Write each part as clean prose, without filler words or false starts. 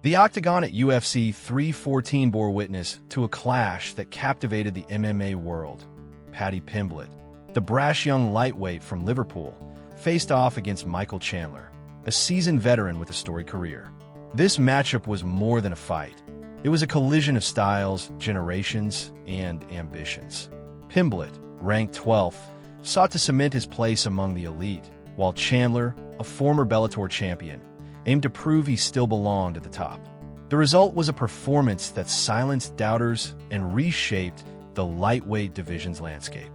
The octagon at UFC 314 bore witness to a clash that captivated the MMA world. Paddy Pimblett, the brash young lightweight from Liverpool, faced off against Michael Chandler, a seasoned veteran with a storied career. This matchup was more than a fight. It was a collision of styles, generations, and ambitions. Pimblett, ranked 12th, sought to cement his place among the elite, while Chandler, a former Bellator champion, aimed to prove he still belonged at the top. The result was a performance that silenced doubters and reshaped the lightweight division's landscape.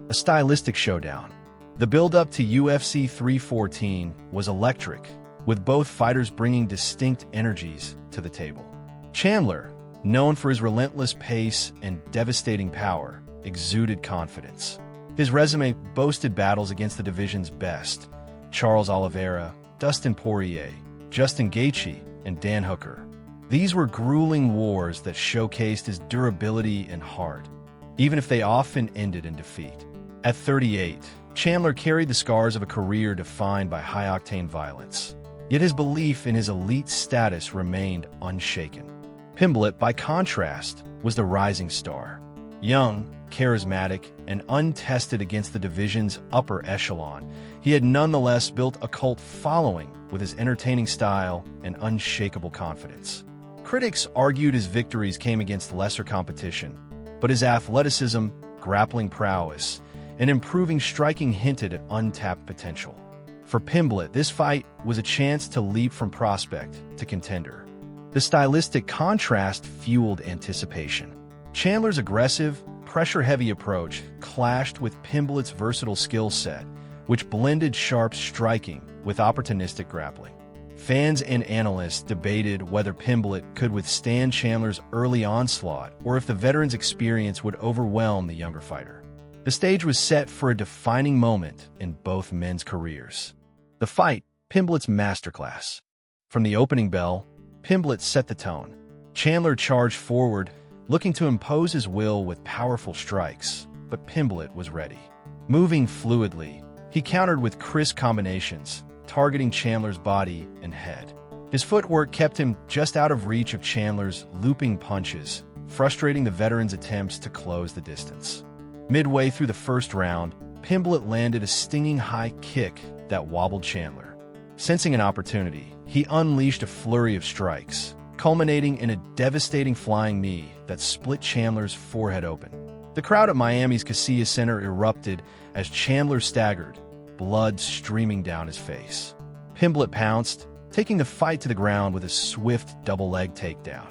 A stylistic showdown. The build-up to UFC 314 was electric, with both fighters bringing distinct energies to the table. Chandler, known for his relentless pace and devastating power, exuded confidence. His resume boasted battles against the division's best: Charles Oliveira, Dustin Poirier, Justin Gaethje, and Dan Hooker. These were grueling wars that showcased his durability and heart, even if they often ended in defeat. At 38, Chandler carried the scars of a career defined by high-octane violence, yet his belief in his elite status remained unshaken. Pimblett, by contrast, was the rising star. Young, charismatic, and untested against the division's upper echelon, he had nonetheless built a cult following with his entertaining style and unshakable confidence. Critics argued his victories came against lesser competition, but his athleticism, grappling prowess, and improving striking hinted at untapped potential. For Pimblett, this fight was a chance to leap from prospect to contender. The stylistic contrast fueled anticipation. Chandler's aggressive, pressure-heavy approach clashed with Pimblett's versatile skill set, which blended sharp striking with opportunistic grappling. Fans and analysts debated whether Pimblett could withstand Chandler's early onslaught or if the veteran's experience would overwhelm the younger fighter. The stage was set for a defining moment in both men's careers. The fight, Pimblett's masterclass. From the opening bell, Pimblett set the tone. Chandler charged forward, looking to impose his will with powerful strikes, but Pimblett was ready. Moving fluidly, he countered with crisp combinations, targeting Chandler's body and head. His footwork kept him just out of reach of Chandler's looping punches, frustrating the veteran's attempts to close the distance. Midway through the first round, Pimblett landed a stinging high kick that wobbled Chandler. Sensing an opportunity, he unleashed a flurry of strikes, culminating in a devastating flying knee that split Chandler's forehead open. The crowd at Miami's Casillas Center erupted as Chandler staggered, blood streaming down his face. Pimblett pounced, taking the fight to the ground with a swift double-leg takedown.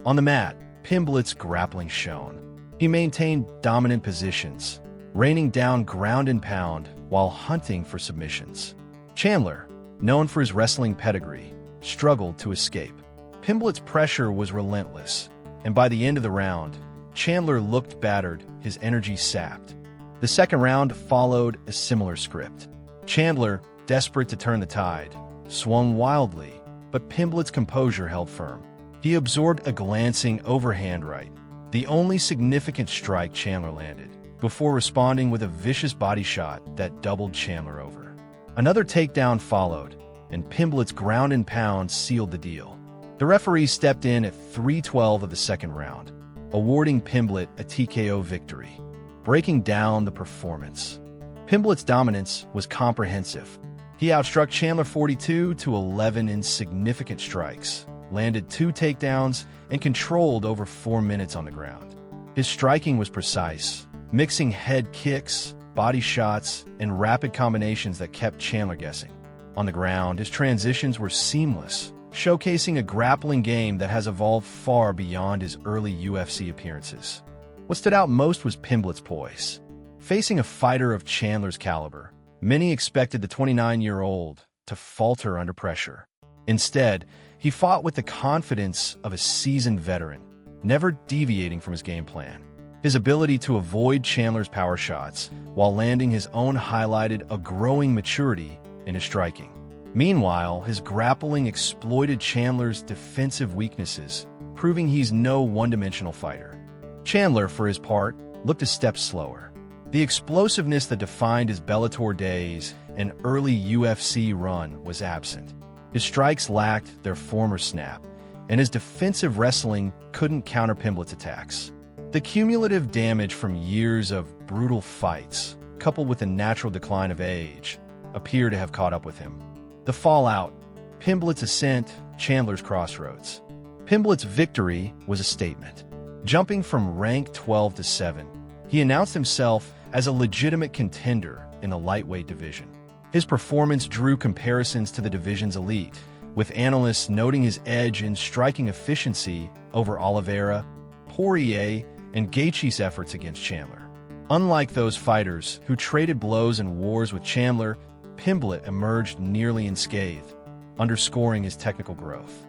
On the mat, Pimblett's grappling shone. He maintained dominant positions, raining down ground and pound while hunting for submissions. Chandler, known for his wrestling pedigree, struggled to escape. Pimblett's pressure was relentless, and by the end of the round, Chandler looked battered, his energy sapped. The second round followed a similar script. Chandler, desperate to turn the tide, swung wildly, but Pimblett's composure held firm. He absorbed a glancing overhand right, the only significant strike Chandler landed, before responding with a vicious body shot that doubled Chandler over. Another takedown followed, and Pimblett's ground and pound sealed the deal. The referee stepped in at 3:12 of the second round, awarding Pimblett a TKO victory, breaking down the performance. Pimblett's dominance was comprehensive. He outstruck Chandler 42-11 in significant strikes, landed 2 takedowns, and controlled over 4 minutes on the ground. His striking was precise, mixing head kicks, body shots, and rapid combinations that kept Chandler guessing. On the ground, his transitions were seamless, showcasing a grappling game that has evolved far beyond his early UFC appearances. What stood out most was Pimblett's poise. Facing a fighter of Chandler's caliber, many expected the 29-year-old to falter under pressure. Instead, he fought with the confidence of a seasoned veteran, never deviating from his game plan. His ability to avoid Chandler's power shots while landing his own highlighted a growing maturity in his striking. Meanwhile, his grappling exploited Chandler's defensive weaknesses, proving he's no one-dimensional fighter. Chandler, for his part, looked a step slower. The explosiveness that defined his Bellator days and early UFC run was absent. His strikes lacked their former snap, and his defensive wrestling couldn't counter Pimblett's attacks. The cumulative damage from years of brutal fights, coupled with a natural decline of age, appear to have caught up with him. The fallout, Pimblett's ascent, Chandler's crossroads. Pimblett's victory was a statement. Jumping from rank 12 to 7, he announced himself as a legitimate contender in the lightweight division. His performance drew comparisons to the division's elite, with analysts noting his edge in striking efficiency over Oliveira, Poirier, and Gaethje's efforts against Chandler. Unlike those fighters who traded blows and wars with Chandler, Pimblett emerged nearly unscathed, underscoring his technical growth.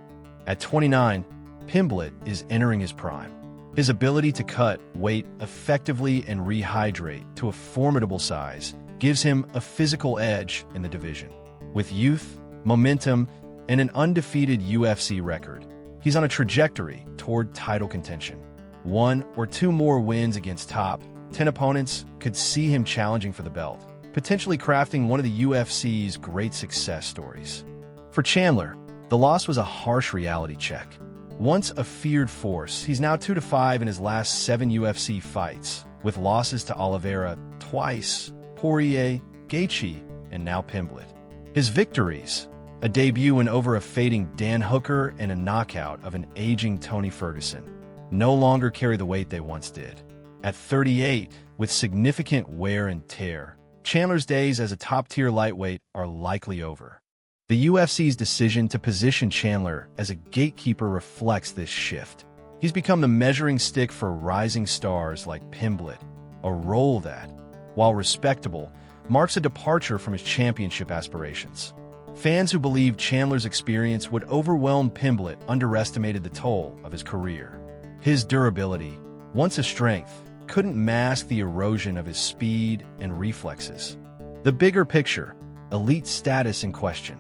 At 29, Pimblett is entering his prime. His ability to cut weight effectively and rehydrate to a formidable size gives him a physical edge in the division. With youth, momentum, and an undefeated UFC record, he's on a trajectory toward title contention. 1 or 2 more wins against top 10 opponents could see him challenging for the belt, potentially crafting one of the UFC's great success stories. For Chandler, the loss was a harsh reality check. Once a feared force, he's now 2-5 in his last 7 UFC fights, with losses to Oliveira twice, Poirier, Gaethje, and now Pimblett. His victories, a debut win over a fading Dan Hooker and a knockout of an aging Tony Ferguson, no longer carry the weight they once did. At 38, with significant wear and tear, Chandler's days as a top-tier lightweight are likely over. The UFC's decision to position Chandler as a gatekeeper reflects this shift. He's become the measuring stick for rising stars like Pimblett, a role that, while respectable, marks a departure from his championship aspirations. Fans who believed Chandler's experience would overwhelm Pimblett underestimated the toll of his career. His durability, once a strength, couldn't mask the erosion of his speed and reflexes. The bigger picture, elite status in question.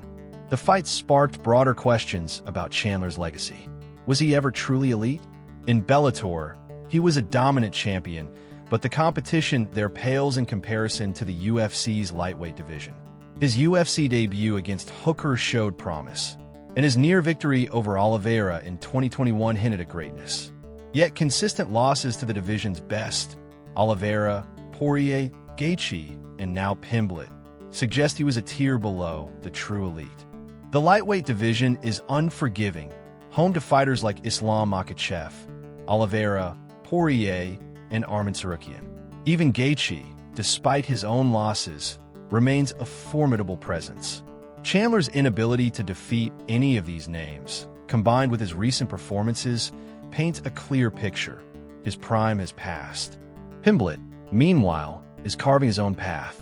The fight sparked broader questions about Chandler's legacy. Was he ever truly elite? In Bellator, he was a dominant champion, but the competition there pales in comparison to the UFC's lightweight division. His UFC debut against Hooker showed promise, and his near victory over Oliveira in 2021 hinted at greatness. Yet consistent losses to the division's best, Oliveira, Poirier, Gaethje, and now Pimblett, suggest he was a tier below the true elite. The lightweight division is unforgiving, home to fighters like Islam Makhachev, Oliveira, Poirier, and Arman Tsarukyan. Even Gaethje, despite his own losses, remains a formidable presence. Chandler's inability to defeat any of these names, combined with his recent performances, paints a clear picture. His prime has passed. Pimblett, meanwhile, is carving his own path.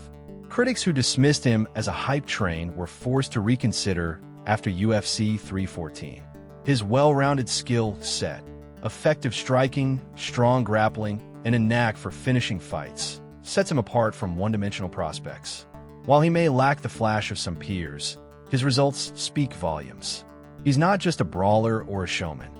Critics who dismissed him as a hype train were forced to reconsider after UFC 314. His well-rounded skill set, effective striking, strong grappling, and a knack for finishing fights sets him apart from one-dimensional prospects. While he may lack the flash of some peers, his results speak volumes. He's not just a brawler or a showman.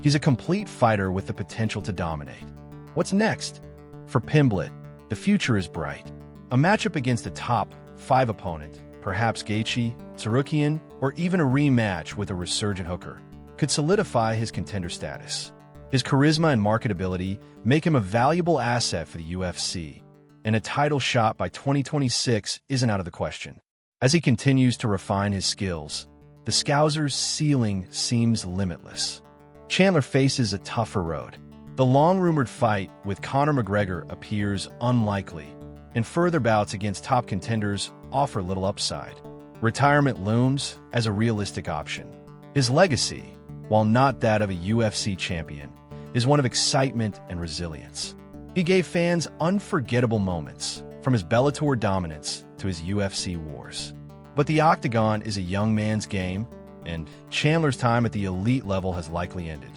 He's a complete fighter with the potential to dominate. What's next? For Pimblett, the future is bright. A matchup against a top 5 opponent, perhaps Gaethje, Tsarukyan, or even a rematch with a resurgent Hooker, could solidify his contender status. His charisma and marketability make him a valuable asset for the UFC, and a title shot by 2026 isn't out of the question. As he continues to refine his skills, the Scousers' ceiling seems limitless. Chandler faces a tougher road. The long-rumored fight with Conor McGregor appears unlikely, and further bouts against top contenders offer little upside. Retirement looms as a realistic option. His legacy, while not that of a UFC champion, is one of excitement and resilience. He gave fans unforgettable moments, from his Bellator dominance to his UFC wars. But the octagon is a young man's game, and Chandler's time at the elite level has likely ended.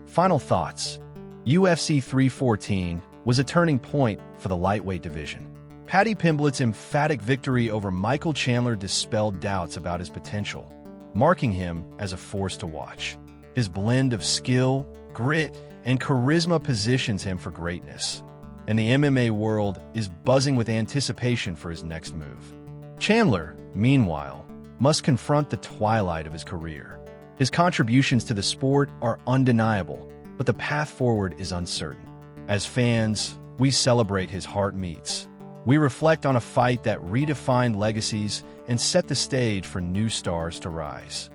Final thoughts. UFC 314 was a turning point for the lightweight division. Paddy Pimblett's emphatic victory over Michael Chandler dispelled doubts about his potential, marking him as a force to watch. His blend of skill, grit, and charisma positions him for greatness, and the MMA world is buzzing with anticipation for his next move. Chandler, meanwhile, must confront the twilight of his career. His contributions to the sport are undeniable, but the path forward is uncertain. As fans, we celebrate his heart meets. We reflect on a fight that redefined legacies and set the stage for new stars to rise.